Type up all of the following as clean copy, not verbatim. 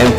MP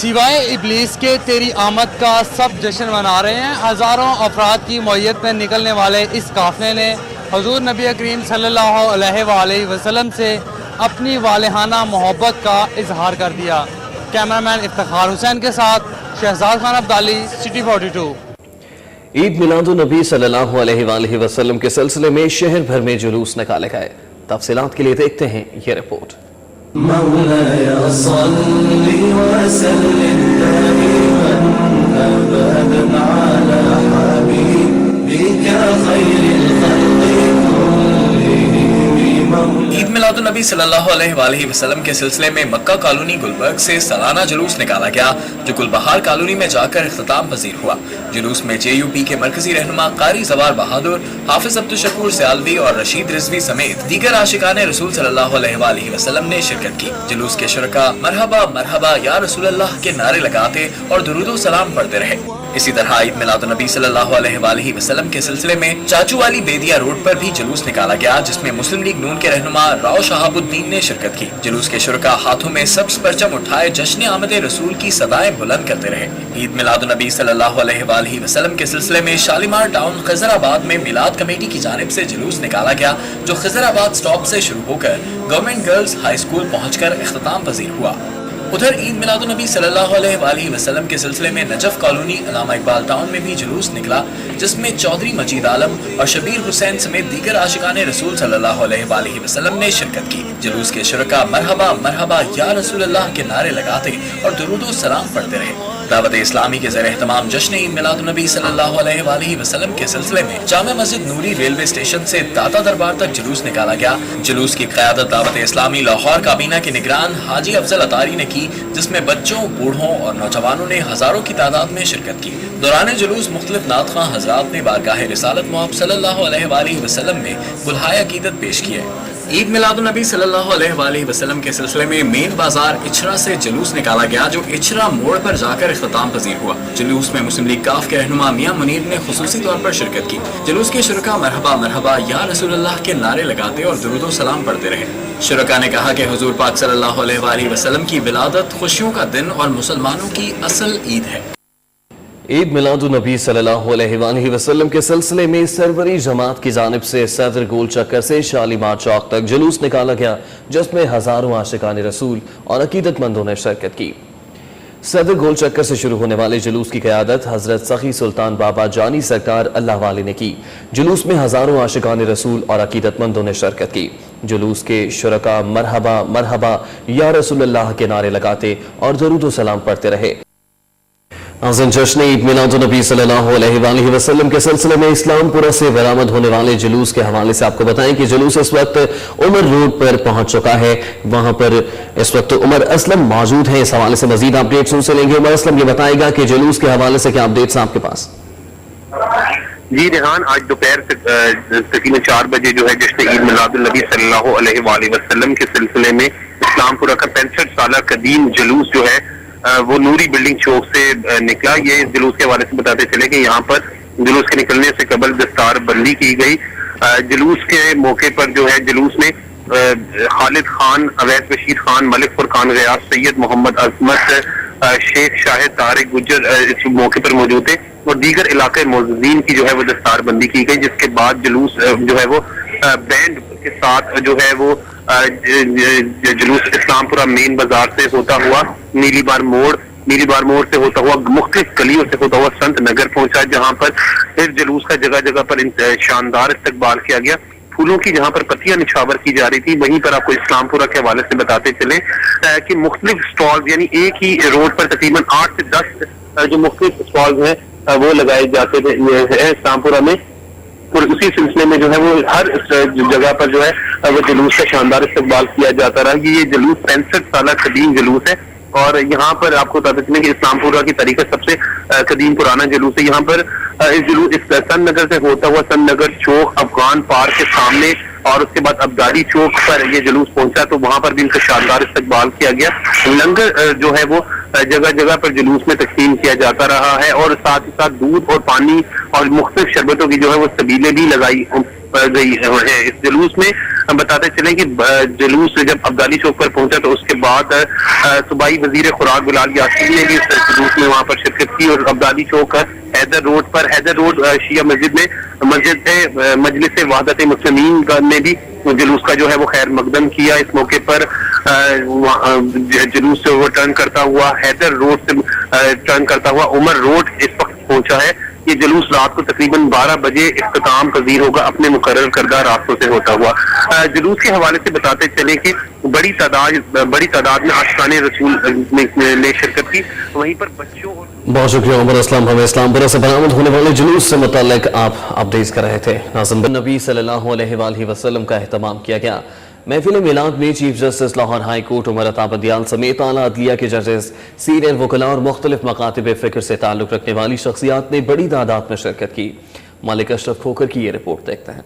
سوائے ابلیس کے تیری آمد کا سب جشن منا رہے ہیں. ہزاروں افراد کی معیت میں نکلنے والے اس قافلے نے حضور نبی کریم صلی اللہ علیہ وآلہ وسلم سے اپنی والہانہ محبت کا اظہار کر دیا. کیمرامین افتخار حسین کے ساتھ شہزاد خان عبدالی, سٹی 42. عید میلاد النبی صلی اللہ علیہ وآلہ وسلم کے سلسلے میں شہر بھر میں جلوس نکالے گئے. تفصیلات کے لیے دیکھتے ہیں یہ رپورٹ. مولاي صل وسلم دائما ابدا على حبيبك خير الخلق عید میلاد النبی صلی اللہ علیہ وآلہ وسلم کے سلسلے میں مکہ کالونی گلبرگ سے سالانہ جلوس نکالا گیا جو گلبہار کالونی میں جا کر اختتام پذیر ہوا. جلوس میں JUP کے مرکزی رہنما قاری زوار بہادر, حافظ عبدالشکور سیالوی اور رشید رضوی سمیت دیگر عاشقان رسول صلی اللہ علیہ وآلہ وسلم نے شرکت کی. جلوس کے شرکا مرحبا مرحبا یا رسول اللہ کے نعرے لگاتے اور درود و سلام پڑھتے رہے. اسی طرح عید میلاد النبی صلی اللہ علیہ وآلہ وسلم کے سلسلے میں چاچو والی بیدیا روڈ پر بھی جلوس نکالا گیا جس میں مسلم لیگ نون کے رہنما راؤ شہاب الدین نے شرکت کی. جلوس کے شرکا ہاتھوں میں سبز پرچم اٹھائے جشن آمد رسول کی صدائیں بلند کرتے رہے. عید میلاد النبی صلی اللہ علیہ وآلہ وسلم کے سلسلے میں شالیمار ٹاؤن خضر آباد میں میلاد کمیٹی کی جانب سے جلوس نکالا گیا جو خضر آباد سٹاپ سے شروع ہو کر گورنمنٹ گرلز ہائی اسکول پہنچ کر اختتام پذیر ہوا. ادھر عید میلاد النبی صلی اللہ علیہ وآلہ وسلم کے سلسلے میں نجف کالونی علامہ اقبال ٹاؤن میں بھی جلوس نکلا جس میں چودھری مجید عالم اور شبیر حسین سمیت دیگر عاشقان رسول صلی اللہ علیہ وآلہ وسلم نے شرکت کی. جلوس کے شرکا مرحبا مرحبا یا رسول اللہ کے نعرے لگاتے اور درود و سلام پڑھتے رہے. دعوت اسلامی کے زیر اہتمام جشن عید میلاد النبی صلی اللہ علیہ وآلہ وسلم کے سلسلے میں جامع مسجد نوری ریلوے اسٹیشن سے داتا دربار تک جلوس نکالا گیا. جلوس کی قیادت دعوت اسلامی لاہور کابینہ کے نگران حاجی افضل اطاری نے کی جس میں بچوں, بوڑھوں اور نوجوانوں نے ہزاروں کی تعداد میں شرکت کی. دوران جلوس مختلف نعت خواں حضرات نے بارگاہ رسالت مآب صلی اللہ علیہ وآلہ وسلم میں گلہائے عقیدت پیش کیے. عید میلاد النبی صلی اللہ علیہ وآلہ وسلم کے سلسلے میں مین بازار اچھرا سے جلوس نکالا گیا جو اچھرا موڑ پر جا کر اختتام پذیر ہوا. جلوس میں مسلم لیگ کاف کے رہنما میاں منیر نے خصوصی طور پر شرکت کی. جلوس کے شرکا مرحبا مرحبا یا رسول اللہ کے نعرے لگاتے اور درود و سلام پڑھتے رہے. شرکا نے کہا کہ حضور پاک صلی اللہ علیہ وآلہ وسلم کی ولادت خوشیوں کا دن اور مسلمانوں کی اصل عید ہے. عید میلاد النبی صلی اللہ علیہ وآلہ وسلم کے سلسلے میں سروری جماعت کی جانب سے صدر گول چکر سے شالیمار چوک تک جلوس نکالا گیا جس میں ہزاروں عاشقان رسول اور عقیدت مندوں نے شرکت کی. صدر گول چکر سے شروع ہونے والے جلوس کی قیادت حضرت سخی سلطان بابا جانی سرکار اللہ والے نے کی. جلوس میں ہزاروں عاشقان رسول اور عقیدت مندوں نے شرکت کی. جلوس کے شرکا مرحبا مرحبا یا رسول اللہ کے نعرے لگاتے اور درود و سلام پڑھتے رہے. ناظرین, جشن عید میلاد النبی صلی اللہ علیہ وآلہ وسلم کے سلسلے میں اسلام پورہ سے برآمد ہونے والے جلوس کے حوالے سے آپ کو بتائیں کہ جلوس اس وقت عمر روڈ پر پہنچ چکا ہے. وہاں پر اس وقت عمر اسلم موجود ہیں. اس حوالے سے مزید اپڈیٹس ان سے لیں گے. عمر اسلم یہ بتائے گا کہ جلوس کے حوالے سے کیا اپڈیٹس ہیں آپ کے پاس؟ جی ریحان, آج دوپہر تقریباً 4 بجے جو ہے جشن عید میلاد النبی صلی اللہ علیہ وآلہ وسلم کے سلسلے میں اسلام پورہ کا 65 سالہ قدیم جلوس جو ہے وہ نوری بلڈنگ چوک سے نکلا. یہ جلوس کے حوالے سے بتاتے چلے کہ یہاں پر جلوس کے نکلنے سے قبل دستار بندی کی گئی. جلوس کے موقع پر جو ہے جلوس میں خالد خان, اویس بشیر خان, ملک فرقان غیاث, سید محمد عظمت, شیخ شاہد طارق گجر اس موقع پر موجود تھے اور دیگر علاقے معززین کی جو ہے وہ دستار بندی کی گئی. جس کے بعد جلوس جو ہے وہ بینڈ کے ساتھ جو ہے وہ جلوس اسلام پورہ مین بازار سے ہوتا ہوا نیلی بار موڑ سے ہوتا ہوا مختلف گلیوں سے ہوتا ہوا سنت نگر پہنچا جہاں پر پھر جلوس کا جگہ جگہ پر شاندار استقبال کیا گیا. پھولوں کی جہاں پر پتیاں نچھاور کی جا رہی تھی وہیں پر آپ کو اسلام پورہ کے حوالے سے بتاتے چلیں کہ مختلف سٹالز یعنی ایک ہی روڈ پر تقریباً 8 سے 10 جو مختلف سٹالز ہیں وہ لگائے جاتے تھے اسلام پورہ میں. اور اسی سلسلے میں جو ہے وہ ہر جگہ پر جو ہے وہ جلوس کا شاندار استقبال کیا جاتا رہا. یہ جلوس 65 سالہ قدیم جلوس ہے اور یہاں پر آپ کو بتاتے چلیں کہ اسلام پورہ کی تاریخ سب سے قدیم پرانا جلوس ہے. یہاں پر اس سن نگر سے ہوتا ہوا سن نگر چوک افغان پارک کے سامنے اور اس کے بعد ابداری چوک پر یہ جلوس پہنچا تو وہاں پر بھی ان کا شاندار استقبال کیا گیا. لنگر جو ہے وہ جگہ جگہ پر جلوس میں تقسیم کیا جاتا رہا ہے اور ساتھ ہی ساتھ دودھ اور پانی اور مختلف شربتوں کی جو ہے وہ سبیلیں بھی لگائی گئی ہے. اس جلوس میں ہم بتاتے چلیں کہ جلوس جب ابدالی چوک پر پہنچا تو اس کے بعد صوبائی وزیر خوراک بلال یاسین نے بھی اس جلوس میں وہاں پر شرکت کی، اور ابدالی چوک حیدر روڈ شیعہ مسجد میں مجلس وحدت مسلمین نے بھی جلوس کا جو ہے وہ خیر مقدم کیا۔ اس موقع پر جلوس سے وہ ٹرن کرتا ہوا حیدر روڈ سے ٹرن کرتا ہوا عمر روڈ اس وقت پہنچا ہے۔ یہ جلوس رات کو تقریباً 12 بجے اختتام پذیر ہوگا اپنے مقرر کردہ راستوں سے ہوتا ہوا۔ جلوس کے حوالے سے بتاتے چلیں کہ بڑی تعداد میں عاشقان رسول نے شرکت کی، وہیں پر بچوں اور بہت شکریہ عمر اسلام، ہمیں اسلام پورہ سے برآمد ہونے والے جلوس سے متعلق آپ اپڈیٹس کر رہے تھے۔ ناظرین، نبی صلی اللہ علیہ وآلہ وسلم کا اہتمام کیا گیا۔ محفل میلاد میں chief justice Lahore high court Umar Ata Bandial سمیت اعلیٰ عدلیہ کے ججز، سینئر وکلاء اور مختلف مکاتب فکر سے تعلق رکھنے والی شخصیات نے بڑی تعداد میں شرکت کی۔ مالک اشرف کھوکر کی یہ رپورٹ دیکھتے ہیں۔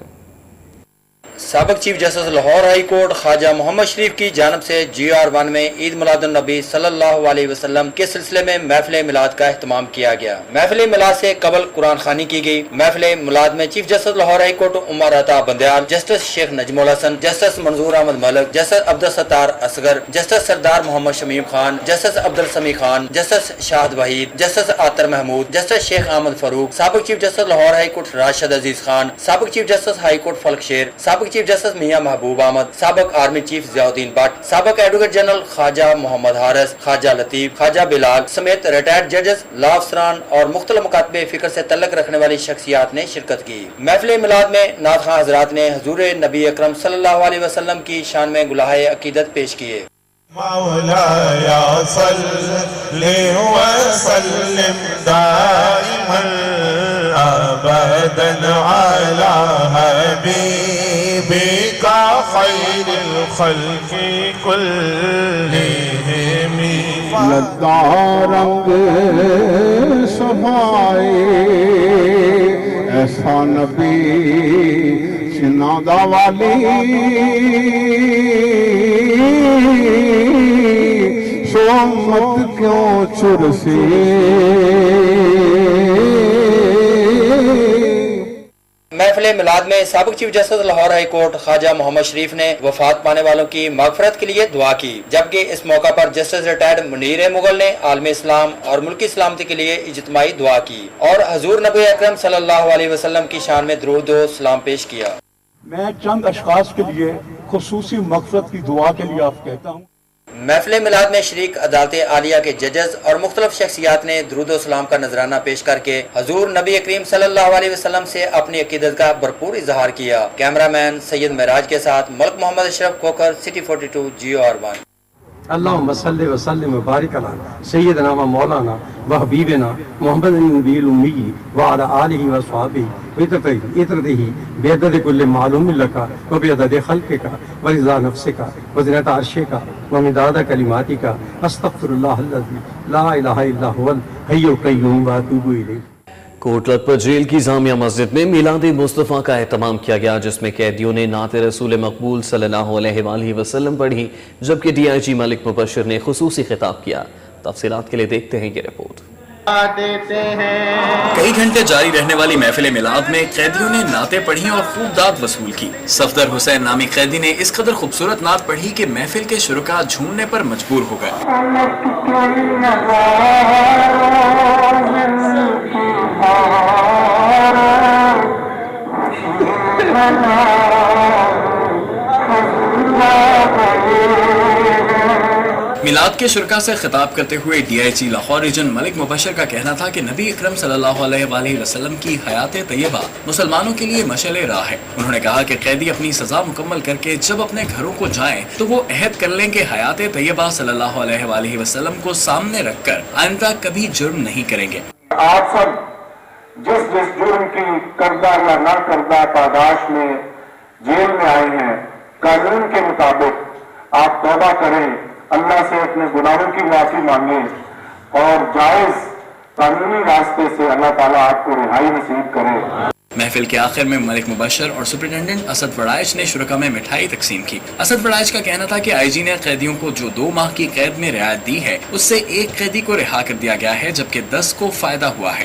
سابق chief justice Lahore high court Khawaja Muhammad Sharif کی جانب سے GR1 میں عید میلاد النبی صلی اللہ علیہ وسلم کے سلسلے میں محفل میلاد کا اہتمام کیا گیا۔ محفل میلاد سے قبل قرآن خوانی کی گئی۔ محفل میلاد میں chief justice Lahore high court Umar Ata Bandial, justice Sheikh Najam ul-Hassan, justice Manzoor Ahmad Malik, justice Abdul Sattar Asghar, justice Sardar Muhammad Shamim Khan, justice Abdul Sami Khan, justice Shahid Waheed, justice Atir Mahmood, justice Sheikh Ahmad Farooq, سابق chief justice Lahore high court Rashid Aziz Khan, سابق chief justice high court Falak Sher, سابق چیف جسٹس میاں محبوب احمد، سابق army chief Zia Uddin but, سابق ایڈوکیٹ جنرل خواجہ محمد حارث، خواجہ لطیف، خواجہ بلال سمیت ریٹائرڈ ججز، لا افسران اور مختلف مکاتب فکر سے تعلق رکھنے والی شخصیات نے شرکت کی۔ محفل میلاد میں نعت خواں حضرات نے حضور نبی اکرم صلی اللہ علیہ وسلم کی شان میں گلہائے عقیدت پیش کیے۔ مولاي صل وسلم دائما ابدا على حبيبك خير الخلق كلهم لدا رنگ سبھائے ایسا نبی شنادا والی سومت کیوں چرسی۔ محفل میلاد میں سابق chief justice Lahore high court Khawaja Muhammad Sharif نے وفات پانے والوں کی مغفرت کے لیے دعا کی، جبکہ اس موقع پر جسٹس ریٹائرڈ منیر مغل نے عالم اسلام اور ملکی سلامتی کے لیے اجتماعی دعا کی اور حضور نبی اکرم صلی اللہ علیہ وسلم کی شان میں درود و سلام پیش کیا۔ میں چند اشخاص کے لیے خصوصی مغفرت کی دعا کے لیے آپ کہتا ہوں۔ محفل میلاد میں شریک عدالت عالیہ کے ججز اور مختلف شخصیات نے درود و سلام کا نذرانہ پیش کر کے حضور نبی کریم صلی اللہ علیہ وسلم سے اپنی عقیدت کا بھرپور اظہار کیا۔ کیمرہ مین سید معراج کے ساتھ ملک محمد اشرف کھوکر، سٹی 42 GR1۔ اللہم صلی وسلم وبارک علی سیدنا و مولانا و حبیبنا محمد النبی الامی وعلی آلہ و صحابہ اطرتہ بعدد کل معلوم لکا و بعدد خلقکا و رضا نفسکا و زنت عرشکا و مداد کلماتکا استغفر اللہ الذی لا الہ الا هو الحی القیوم و اتوب الیہ۔ کوٹ لکھپت جیل کی جامعہ مسجد میں میلاد مصطفیٰ کا اہتمام کیا گیا، جس میں قیدیوں نے نعت رسول مقبول صلی اللہ علیہ وآلہ وسلم پڑھی، جبکہ DIG ملک مبشر نے خصوصی خطاب کیا۔ تفصیلات کے لیے دیکھتے ہیں یہ رپورٹ۔ کئی گھنٹے جاری رہنے والی محفل میلاد میں قیدیوں نے نعتیں پڑھی اور خوب داد وصول کی۔ صفدر حسین نامی قیدی نے اس قدر خوبصورت نعت پڑھی کہ محفل کے شرکاء جھومنے پر مجبور ہو گئے۔ میلاد کے شرکاء سے خطاب کرتے ہوئے DIG لاہور ریجن ملک مبشر کا کہنا تھا کہ نبی اکرم صلی اللہ علیہ وآلہ وسلم کی حیات طیبہ مسلمانوں کے لیے مشعل راہ ہے۔ انہوں نے کہا کہ قیدی اپنی سزا مکمل کر کے جب اپنے گھروں کو جائیں تو وہ عہد کر لیں کہ حیات طیبہ صلی اللہ علیہ وآلہ وسلم کو سامنے رکھ کر آئندہ کبھی جرم نہیں کریں گے۔ آپ سب جس جرم کی کردہ یا نہ کردہ پاداش میں جیل میں آئے ہیں، قانون کے مطابق آپ توبہ کریں، اللہ سے اپنے گناہوں کی معافی مانگیں اور جائز قانونی راستے سے اللہ تعالیٰ آپ کو رہائی نصیب کرے۔ محفل کے آخر میں ملک مبشر اور سپرنٹینڈنٹ اسد وڑائچ نے شرکاء میں مٹھائی تقسیم کی۔ اسد وڑائچ کا کہنا تھا کہ IG نے قیدیوں کو جو 2 ماہ کی قید میں رعایت دی ہے اس سے 1 قیدی کو رہا کر دیا گیا ہے، جبکہ 10 کو فائدہ ہوا ہے۔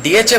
DHA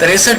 63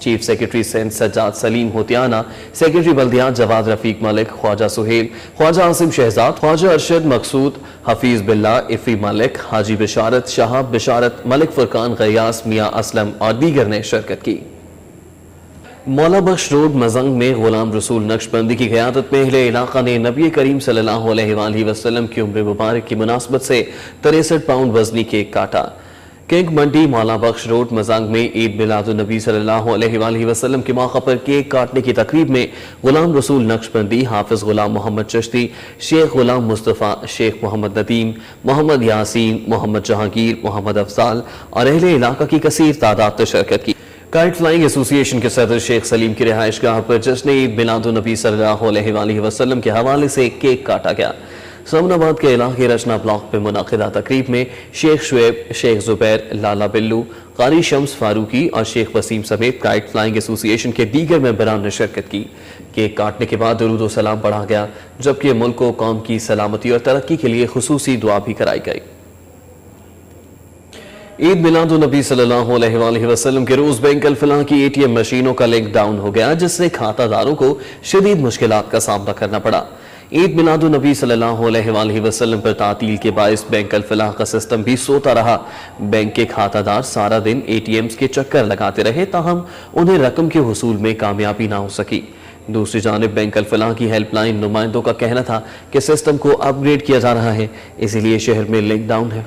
chief secretary Sindh Sajjad Saleem Hotiana, secretary بلدیات جواد رفیق ملک، خواجہ سہیل، خواجہ عاصم شہزاد، خواجہ ارشد مقصود، حفیظ باللہ، افی ملک، حاجی بشارت، شہاب بشارت، ملک فرقان غیاس، میاں اسلم اور دیگر نے شرکت کی۔ مولا بخش روڈ مزنگ میں غلام رسول نقشبندی کی قیادت میں اہل علاقہ نے نبی کریم صلی اللہ علیہ وآلہ وسلم کی عمر مبارک کی مناسبت سے 63 پاؤنڈ وزنی کیک کاٹا۔ کنگ منڈی مولا بخش روڈ مزنگ میں عید میلاد النبی صلی اللہ علیہ وآلہ وسلم کے موقع پر کیک کاٹنے کی تقریب میں غلام رسول نقشبندی، حافظ غلام محمد چشتی، شیخ غلام مصطفیٰ، شیخ محمد ندیم، محمد یاسین، محمد جہانگیر، محمد افضال اور اہل علاقہ کی کثیر تعداد نے شرکت کی۔ کائٹ فلائنگ ایسوسی ایشن کے صدر شیخ سلیم کی رہائش گاہ پر جشن عید میلاد النبی صلی اللہ علیہ وآلہ وسلم کے حوالے سے کیک کاٹا گیا۔ سمن آباد کے علاقے رچنا بلاک میں منعقدہ تقریب میں شیخ شعیب، شیخ زبیر، لالا بلو، قاری شمس فاروقی اور شیخ وسیم سمیت کائٹ فلائنگ ایسوسی ایشن کے دیگر ممبران نے شرکت کی۔ کیک کاٹنے کے بعد درود و سلام پڑھا گیا، جبکہ ملک و قوم کی سلامتی اور ترقی کے لیے خصوصی دعا بھی کرائی گئی۔ عید میلاد النبی صلی اللہ علیہ وآلہ وسلم کے روز بینک الفلاح کی اے ٹی ایم مشینوں کا لنک ڈاؤن ہو گیا، جس سے کھاتہ داروں کو شدید مشکلات کا سامنا کرنا پڑا۔ عید میلاد النبی صلی اللہ علیہ وآلہ وسلم پر تعطیل کے باعث بینک الفلاح کا سسٹم بھی سوتا رہا۔ بینک کے کھاتہ دار سارا دن اے ٹی ایمز کے چکر لگاتے رہے، تاہم انہیں رقم کے حصول میں کامیابی نہ ہو سکی۔ دوسری جانب بینک الفلاح کی ہیلپ لائن نمائندوں کا کہنا تھا کہ سسٹم کو اپ گریڈ کیا جا رہا ہے، اسی لیے شہر میں لنک ڈاؤن ہے۔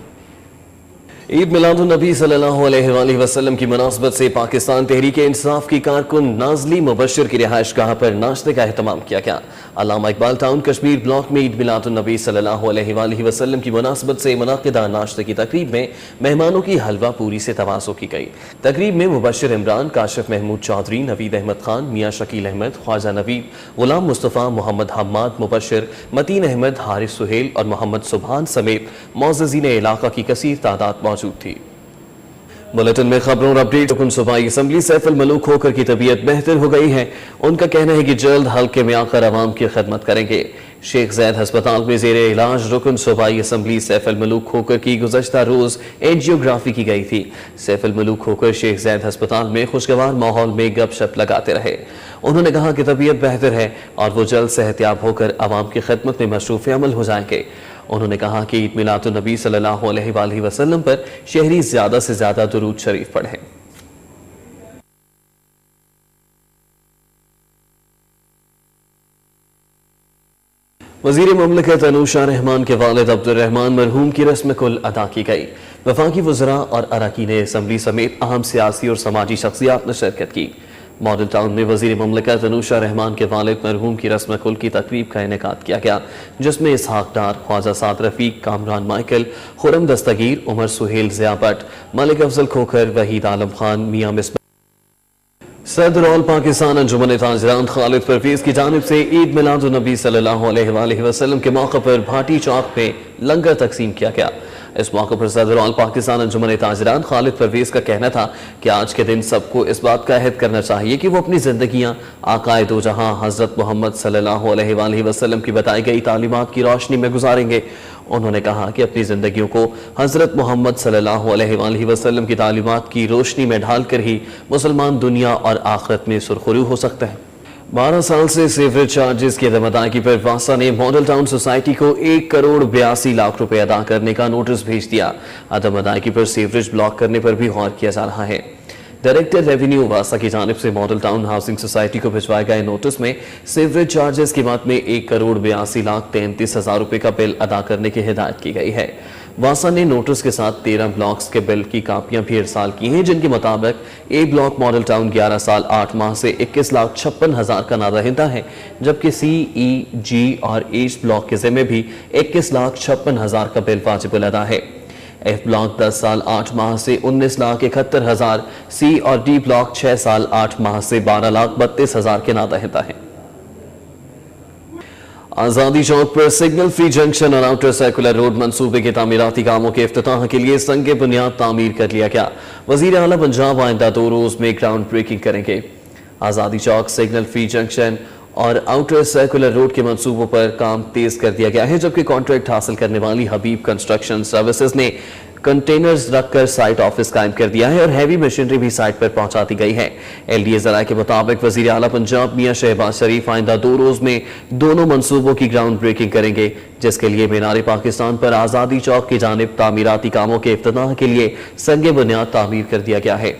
عید میلاد النبی صلی اللہ علیہ وآلہ وسلم کی مناسبت سے پاکستان تحریک انصاف کی کارکن نازلی مبشر کی رہائش گاہ پر ناشتے کا اہتمام کیا گیا۔ علامہ اقبال ٹاؤن کشمیر بلاک میں عید میلاد النبی صلی اللہ علیہ وآلہ وسلم کی مناسبت سے منعقدہ ناشتے کی تقریب میں مہمانوں کی حلوہ پوری سے تواضع کی گئی۔ تقریب میں مبشر عمران، کاشف محمود چودھری، نوید احمد خان، میاں شکیل احمد، خواجہ نوید، غلام مصطفیٰ، محمد حماد مبشر، متین احمد، حارث سہیل اور محمد سبحان سمیت معززین علاقہ کی کثیر تعداد موجود تھی۔ بلیٹن میں خبروں اور اپڈیٹ۔ رکن صوبائی اسمبلی سیف الملوک کھوکھر کی طبیعت بہتر ہو گئی ہے۔ ان کا کہنا ہے کہ جلد حلقے میں آ کر عوام کی خدمت کریں گے۔ شیخ زید ہسپتال میں زیر علاج رکن صوبائی اسمبلی سیف الملوک کھوکھر کی گزشتہ روز اینجیوگرافی کی گئی تھی۔ سیف الملوک کھوکھر شیخ زید ہسپتال میں خوشگوار ماحول میں گپ شپ لگاتے رہے۔ انہوں نے کہا کہ طبیعت بہتر ہے اور وہ جلد صحت یاب ہو کر عوام کی خدمت میں مصروف عمل ہو جائیں گے۔ انہوں نے کہا کہ عید میلاد النبی صلی اللہ علیہ وآلہ وسلم پر شہری زیادہ سے زیادہ درود شریف پڑھیں۔ وزیر مملکت انوشا رحمان کے والد عبد الرحمان مرحوم کی رسم کل ادا کی گئی۔ وفاقی وزراء اور اراکین اسمبلی سمیت اہم سیاسی اور سماجی شخصیات نے شرکت کی۔ ماڈل ٹاؤن میں وزیر مملکت انوشا رحمان کے والد مرحوم کی رسم کل کی تقریب کا انعقاد کیا گیا، جس میں اسحاق ڈار، خواجہ سعد رفیق، کامران مائیکل، خرم دستگیر، عمر سہیل، ضیاء بٹ، ملک افضل کھوکھر، وحید عالم خان، میاں مصباح، صدر آل پاکستان انجمن تاجران خالد پرویز کی جانب سے عید میلاد النبی صلی اللہ علیہ وآلہ وسلم کے موقع پر بھاٹی چوک میں لنگر تقسیم کیا گیا۔ اس موقع پر صدر آل پاکستان انجمن تاجران خالد پرویز کا کہنا تھا کہ آج کے دن سب کو اس بات کا عہد کرنا چاہیے کہ وہ اپنی زندگیاں آقائے دو جہاں حضرت محمد صلی اللہ علیہ وآلہ وسلم کی بتائی گئی تعلیمات کی روشنی میں گزاریں گے۔ انہوں نے کہا کہ اپنی زندگیوں کو حضرت محمد صلی اللہ علیہ وآلہ وسلم کی تعلیمات کی روشنی میں ڈھال کر ہی مسلمان دنیا اور آخرت میں سرخرو ہو سکتا ہے۔ 12 سال سے سیوریج چارجز کی عدم ادائیگی پر واسا نے ماڈل ٹاؤن سوسائٹی کو 1 کروڑ 82 لاکھ روپے ادا کرنے کا نوٹس بھیج دیا۔ عدم ادائیگی پر سیوریج بلاک کرنے پر بھی غور کیا جا رہا ہے۔ ڈائریکٹر ریونیو واسا کی جانب سے ماڈل ٹاؤن ہاؤسنگ سوسائٹی کو بھجوائے گئے نوٹس میں سیوریج چارجز کی مد میں 1 کروڑ 82 لاکھ 33 ہزار روپے کا بل ادا کرنے کی ہدایت کی گئی ہے۔ واسا نے نوٹس کے ساتھ 13 بلاکس کے بل کی کاپیاں بھی ارسال کی ہیں، جن کے مطابق اے بلاک ماڈل ٹاؤن 11 سال 8 ماہ سے 21 لاکھ 56 ہزار کا نادرہندہ ہے، جبکہ سی، ای، جی اور ایچ بلاک کے ذمہ بھی 21 لاکھ 56 ہزار کا بل واجب الادا ہے۔ ایف بلاک 10 سال 8 ماہ سے 19 لاکھ 71 ہزار، سی اور ڈی بلاک 6 سال 8 ماہ سے 12 لاکھ 32 ہزار کے نادرہندہ ہیں۔ آزادی چوک پر سگنل فری جنکشن اور آؤٹر سرکولر روڈ منصوبے کے تعمیراتی کاموں کے افتتاح کے لیے سنگ بنیاد تعمیر کر لیا گیا۔ وزیر اعلیٰ پنجاب آئندہ 2 روز میں گراؤنڈ بریکنگ کریں گے۔ آزادی چوک سگنل فری جنکشن اور آؤٹر سرکولر روڈ کے منصوبوں پر کام تیز کر دیا گیا ہے، جبکہ کانٹریکٹ حاصل کرنے والی حبیب کنسٹرکشن سروسز نے کنٹینرز رکھ کر سائٹ آفس قائم کر دیا ہے اور ہیوی مشینری بھی سائٹ پر پہنچا دی گئی ہے۔ LDA ذرائع کے مطابق وزیر اعلیٰ پنجاب میاں شہباز شریف آئندہ 2 روز میں دونوں منصوبوں کی گراؤنڈ بریکنگ کریں گے، جس کے لیے مینار پاکستان پر آزادی چوک کی جانب تعمیراتی کاموں کے افتتاح کے لیے سنگ بنیاد تعمیر کر دیا گیا ہے۔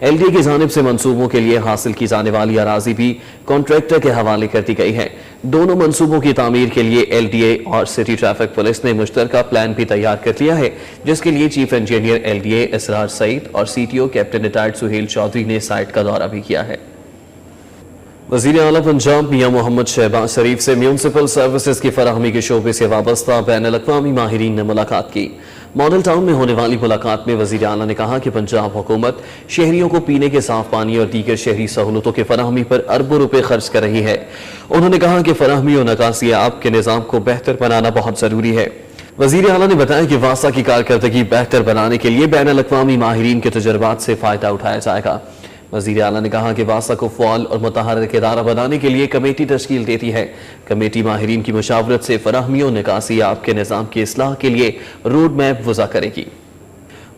LDA کی جانب سے منصوبوں کے لیے حاصل کی جانے والی اراضی بھی کانٹریکٹر کے حوالے کر دی گئی ہے۔ دونوں منصوبوں کی تعمیر کے لیے LDA اور سٹی ٹریفک پولیس نے مشترکہ پلان بھی تیار کر لیا ہے، جس کے لیے chief engineer LDA Israr Saeed اور CTO captain retired Sohail Chaudhry نے سائٹ کا دورہ بھی کیا ہے۔ وزیر اعلیٰ پنجاب میاں محمد شہباز شریف سے میونسپل سروسز کی فراہمی کے شعبے سے وابستہ بین الاقوامی ماہرین نے ملاقات کی۔ ماڈل ٹاؤن میں ہونے والی ملاقات میں وزیر اعلیٰ نے کہا کہ پنجاب حکومت شہریوں کو پینے کے صاف پانی اور دیگر شہری سہولتوں کی فراہمی پر اربوں روپے خرچ کر رہی ہے۔ انہوں نے کہا کہ فراہمی اور نکاسی آب کے نظام کو بہتر بنانا بہت ضروری ہے۔ وزیر اعلیٰ نے بتایا کہ واسطہ کی کارکردگی بہتر بنانے کے لیے بین الاقوامی ماہرین کے تجربات سے فائدہ اٹھایا جائے گا۔ وزیر اعلیٰ نے کہا کہ واسطہ کو فعال اور متحرک ادارہ بنانے کے لیے کمیٹی تشکیل دیتی ہے۔ کمیٹی ماہرین کی مشاورت سے فراہمی اور نکاسی آب کے نظام کی اصلاح کے لیے روڈ میپ وضع کرے گی۔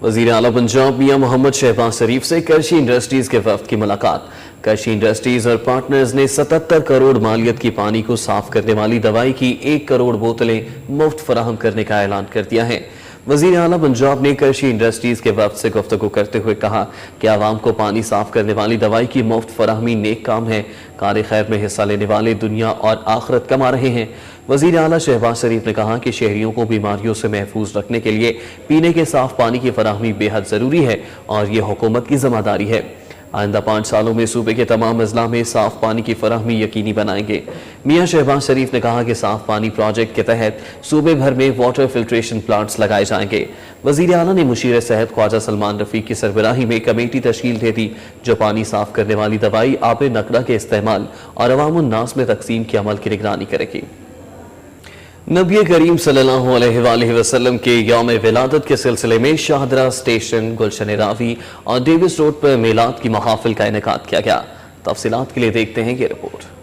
وزیر اعلیٰ پنجاب میاں محمد شہباز شریف سے کرشی انڈسٹریز کے وفد کی ملاقات۔ کرشی انڈسٹریز اور پارٹنرز نے 77 کروڑ مالیت کی پانی کو صاف کرنے والی دوائی کی 1 کروڑ بوتلیں مفت فراہم کرنے کا اعلان کر دیا ہے۔ وزیر اعلیٰ پنجاب نے کرشی انڈسٹریز کے وفد سے گفتگو کرتے ہوئے کہا کہ عوام کو پانی صاف کرنے والی دوائی کی مفت فراہمی نیک کام ہے۔ کار خیر میں حصہ لینے والے دنیا اور آخرت کما رہے ہیں۔ وزیر اعلیٰ شہباز شریف نے کہا کہ شہریوں کو بیماریوں سے محفوظ رکھنے کے لیے پینے کے صاف پانی کی فراہمی بے حد ضروری ہے اور یہ حکومت کی ذمہ داری ہے۔ آئندہ 5 سالوں میں صوبے کے تمام اضلاع میں صاف پانی کی فراہمی یقینی بنائیں گے۔ میاں شہباز شریف نے کہا کہ صاف پانی پروجیکٹ کے تحت صوبے بھر میں واٹر فلٹریشن پلانٹس لگائے جائیں گے۔ وزیر اعلیٰ نے مشیر صحت خواجہ سلمان رفیق کی سربراہی میں کمیٹی تشکیل دے دی جو پانی صاف کرنے والی دوائی آب نقدہ کے استعمال اور عوام الناس میں تقسیم کے عمل کی نگرانی کرے گی۔ نبی کریم صلی اللہ علیہ وآلہ وسلم کے یوم ولادت کے سلسلے میں شاہدرہ اسٹیشن، گلشن راوی اور ڈیوس روڈ پر میلاد کی محافل کا انعقاد کیا گیا۔ تفصیلات کے لیے دیکھتے ہیں یہ رپورٹ۔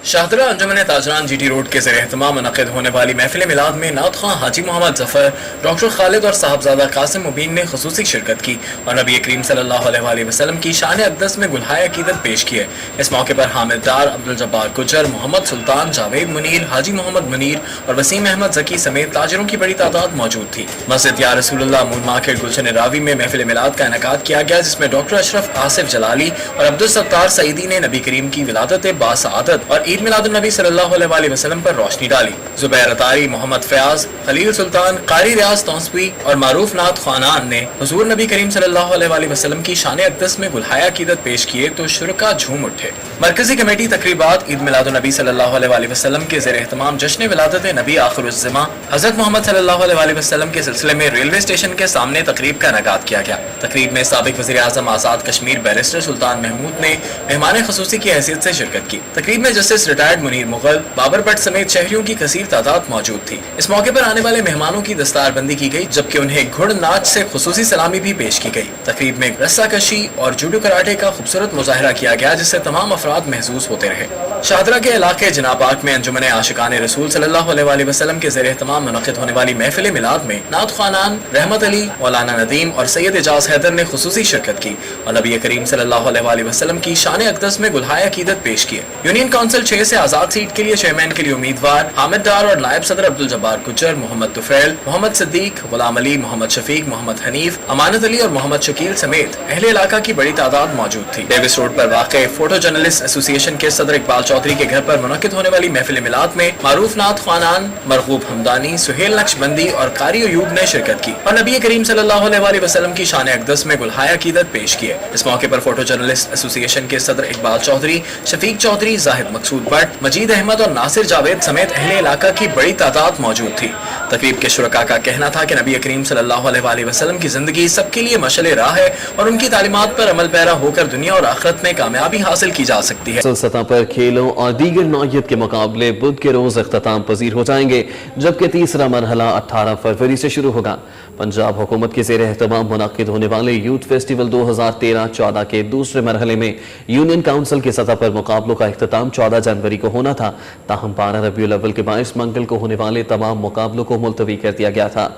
شاہدرہ انجمن تاجران GT روڈ کے زیر اہتمام منعقد ہونے والی محفل میلاد میں نعت خواں حاجی محمد ظفر، ڈاکٹر خالد اور صاحبزادہ قاسم مبین نے خصوصی شرکت کی اور نبی کریم صلی اللہ علیہ وآلہ وسلم کی شان اقدس میں گلہائے عقیدت پیش کیے۔ اس موقع پر حامد ڈار، عبدالجبار گجر، محمد سلطان، جاوید منیر، حاجی محمد منیر اور وسیم احمد زکی سمیت تاجروں کی بڑی تعداد موجود تھی۔ مسجد یا رسول اللہ مون مارکیٹ گلشن راوی میں محفل میلاد کا انعقاد کیا گیا، جس میں ڈاکٹر اشرف آصف جلالی اور عبدالستار سعیدی نے نبی کریم کی ولادت باسعادت اور عید میلاد النبی صلی اللہ علیہ وآلہ وسلم پر روشنی ڈالی۔ زبیر اطاری، محمد فیاض، خلیل سلطان، قاری ریاض تونسوی اور معروف نعت خوانان نے حضور نبی کریم صلی اللہ علیہ وآلہ وسلم کی شان اقدس میں گلہائے عقیدت پیش کیے تو شرکا جھوم اٹھے۔ مرکزی کمیٹی تقریبات عید میلاد النبی صلی اللہ علیہ وآلہ وسلم کے زیر اہتمام جشن ولادت نبی آخر الزماں حضرت محمد صلی اللہ علیہ وآلہ وسلم کے سلسلے میں ریلوے اسٹیشن کے سامنے تقریب کا انعقاد کیا گیا۔ تقریب میں سابق وزیر اعظم آزاد کشمیر بیرسٹر سلطان محمود نے مہمان خصوصی کی حیثیت سے شرکت کی۔ تقریب میں justice retired Munir Mughal, Babar but سمیت شہریوں کی کثیر تعداد موجود تھی۔ اس موقع پر آنے والے مہمانوں کی دستار بندی کی گئی، جبکہ انہیں گھڑ ناچ سے خصوصی سلامی بھی پیش کی گئی۔ تقریب میں رسہ کشی اور جوڈو کراٹے کا خوبصورت مظاہرہ کیا گیا، جس سے تمام افراد محظوظ ہوتے رہے۔ شاہدرہ کے علاقے جناب پاک میں انجمن عاشقان رسول صلی اللہ علیہ وآلہ وسلم کے زیر اہتمام منعقد ہونے والی محفل میلاد میں نعت خوانان رحمت علی، مولانا ندیم اور سید اعجاز حیدر نے خصوصی شرکت کی اور نبی کریم صلی اللہ علیہ وآلہ وسلم کی شان اقدس میں گلہائے عقیدت پیش کیے۔ یونین کونسل 6 سے آزاد سیٹ کے لیے چیئرمین کے لیے امیدوار حامد ڈار اور نائب صدر عبدالجبار گجر، محمد طفیل، محمد صدیق، غلام علی، محمد شفیق، محمد حنیف، امانت علی اور محمد شکیل سمیت اہل علاقہ کی بڑی تعداد موجود تھی۔ ڈیوس روڈ پر واقع فوٹو جرنلسٹ ایسوسی ایشن کے صدر اقبال چودھری کے گھر پر منعقد ہونے والی محفل میلاد میں معروف نعت خوانان مرغوب حمدانی، سہیل نقشبندی اور قاری ایوب نے شرکت کی اور نبی کریم صلی اللہ علیہ وآلہ وسلم کی شان اقدس میں گلہائے عقیدت پیش کیے۔ اس موقع پر فوٹو جرنلسٹ ایسوسی ایشن کے صدر اقبال چودھری، شفیق چودھری، زاہد مقصود بٹ، مجید احمد اور ناصر جاوید سمیت اہل علاقہ کی بڑی تعداد موجود تھی۔ تقریب کے شرکاء کا کہنا تھا کہ نبی کریم صلی اللہ علیہ وآلہ وسلم کی زندگی سب کے لیے مشعل راہ ہے اور ان کی تعلیمات پر عمل پیرا ہو کر دنیا اور آخرت میں کامیابی حاصل کی جا سکتی ہے۔ سطح پر کھیل کھیلوں اور دیگر نوعیت کے مقابلے بدھ کے روز اختتام پذیر ہو جائیں گے، جبکہ تیسرا مرحلہ 18 فروری سے شروع ہوگا۔ پنجاب حکومت کے زیر اہتمام منعقد ہونے والے یوتھ فیسٹیول 2013-14 کے دوسرے مرحلے میں یونین کاؤنسل کی سطح پر مقابلوں کا اختتام 14 جنوری کو ہونا تھا، تاہم 12 ربیع الاول کے باعث منگل کو ہونے والے تمام مقابلوں کو ملتوی کر دیا گیا تھا۔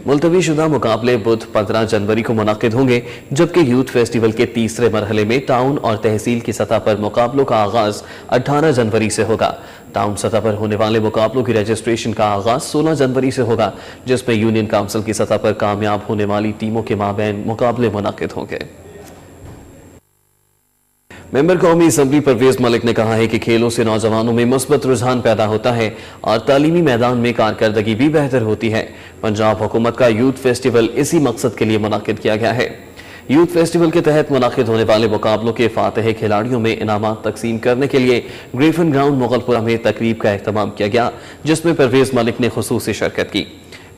ملتوی شدہ مقابلے بدھ 15 جنوری کو منعقد ہوں گے، جبکہ یوتھ فیسٹیول کے تیسرے مرحلے میں ٹاؤن اور تحصیل کی سطح پر مقابلوں کا آغاز 18 جنوری سے ہوگا۔ ٹاؤن سطح پر ہونے والے مقابلوں کی رجسٹریشن کا آغاز 16 جنوری سے ہوگا، جس میں یونین کاؤنسل کی سطح پر کامیاب ہونے والی ٹیموں کے مابین مقابلے منعقد ہوں گے۔ ممبر قومی اسمبلی پرویز ملک نے کہا ہے کہ کھیلوں سے نوجوانوں میں مثبت رجحان پیدا ہوتا ہے اور تعلیمی میدان میں کارکردگی بھی بہتر ہوتی ہے۔ پنجاب حکومت کا یوتھ فیسٹیول اسی مقصد کے لیے منعقد کیا گیا ہے۔ یوتھ فیسٹیول کے تحت منعقد ہونے والے مقابلوں کے فاتح کھلاڑیوں میں انعامات تقسیم کرنے کے لیے گریفن گراؤنڈ مغل پورہ میں تقریب کا اہتمام کیا گیا، جس میں پرویز ملک نے خصوصی شرکت کی۔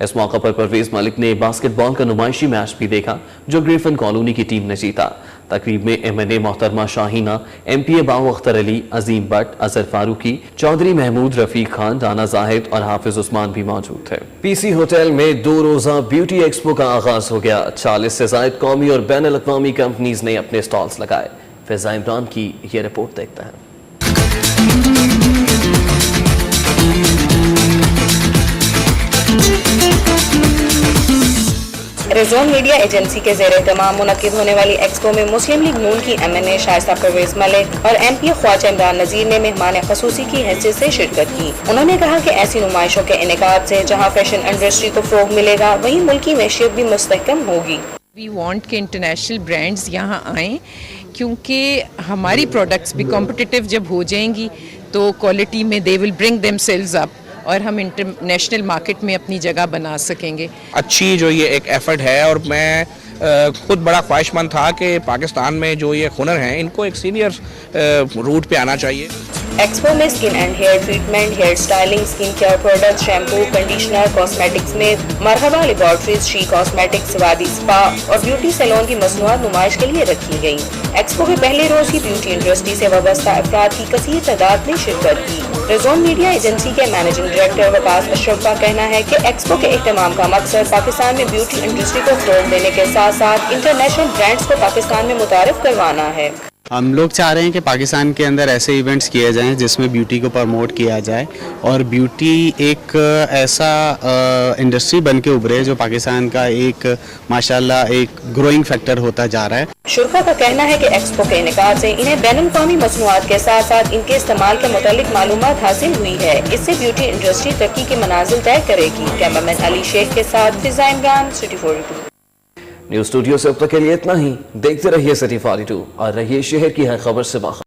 اس موقع پر پرویز ملک نے باسکٹ بال کا نمائشی میچ بھی دیکھا جو گریفن کالونی کی ٹیم نے جیتا۔ تقریب میں M.N.A محترمہ شاہینہ، MP باؤ اختر علی، عظیم بٹ، اظہر فاروقی، چودھری محمود رفیق خان، رانا زاہد اور حافظ عثمان بھی موجود تھے۔ PC ہوٹل میں 2 روزہ بیوٹی ایکسپو کا آغاز ہو گیا۔ 40 سے زائد قومی اور بین الاقوامی کمپنیز نے اپنے سٹالز لگائے۔ فیضا عمران کی یہ رپورٹ دیکھتے ہیں۔ ریزون میڈیا ایجنسی کے زیر اہتمام منعقد ہونے والی ایکسپو میں مسلم لیگ نون کی M.N.A شائستہ پرویز ملک اور MP خواجہ عمران نذیر نے مہمان خصوصی کی حیثیت سے شرکت کی۔ انہوں نے کہا کہ ایسی نمائشوں کے انعقاد سے جہاں فیشن انڈسٹری کو فروغ ملے گا، وہیں ملکی معیشت بھی مستحکم ہوگی۔ وی وانٹ کہ انٹرنیشنل برانڈز یہاں آئیں، کیونکہ ہماری پروڈکٹس بھی کمپٹیٹیو جب ہو جائیں گی تو کوالٹی میں دے ول برنگ دیم سیلز اپ اور ہم انٹرنیشنل مارکیٹ میں اپنی جگہ بنا سکیں گے۔ اچھی جو یہ ایک ایفرٹ ہے، اور میں خود بڑا خواہش مند تھا کہ پاکستان میں جو یہ ہنر ہیں ان کو ایک سینئر روٹ پہ آنا چاہیے۔ ایکسپو میں skin and hair treatment, hair styling, skin care products, shampoo, conditioner, cosmetics میں مرحبا لیبارٹریز، شی کاسمیٹکس، وادی سپا اور بیوٹی سیلون کی مصنوعات نمائش کے لیے رکھی گئی۔ ایکسپو کے پہلے روز ہی بیوٹی انڈسٹری سے وابستہ افراد کی کثیر تعداد نے شرکت کی۔ ریزون میڈیا ایجنسی کے مینیجنگ ڈائریکٹر وقاص اشرف کا کہنا ہے کہ ایکسپو کے اہتمام کا مقصد پاکستان میں بیوٹی انڈسٹری کو فروغ دینے کے ساتھ ساتھ انٹرنیشنل برانڈز کو پاکستان میں متعارف کروانا ہے۔ ہم لوگ چاہ رہے ہیں کہ پاکستان کے اندر ایسے ایونٹس کیے جائیں جس میں بیوٹی کو پروموٹ کیا جائے اور بیوٹی ایک ایسا انڈسٹری بن کے ابھرے جو پاکستان کا ایک ماشاءاللہ ایک گروئنگ فیکٹر ہوتا جا رہا ہے۔ شرکا کا کہنا ہے کہ ایکسپو کے انعقاد سے انہیں بین الاقوامی مصنوعات کے ساتھ ساتھ ان کے استعمال کے متعلق معلومات حاصل ہوئی ہے۔ اس سے بیوٹی انڈسٹری ترقی کے منازل طے کرے گی۔ کیمرامین علی شیخ کے ساتھ فضا عمران، سٹی 42۔ نیوز اسٹوڈیو سے اب تک کے لیے اتنا ہی۔ دیکھتے رہیے سٹی 42 اور رہیے شہر کی ہر خبر سے باخبر۔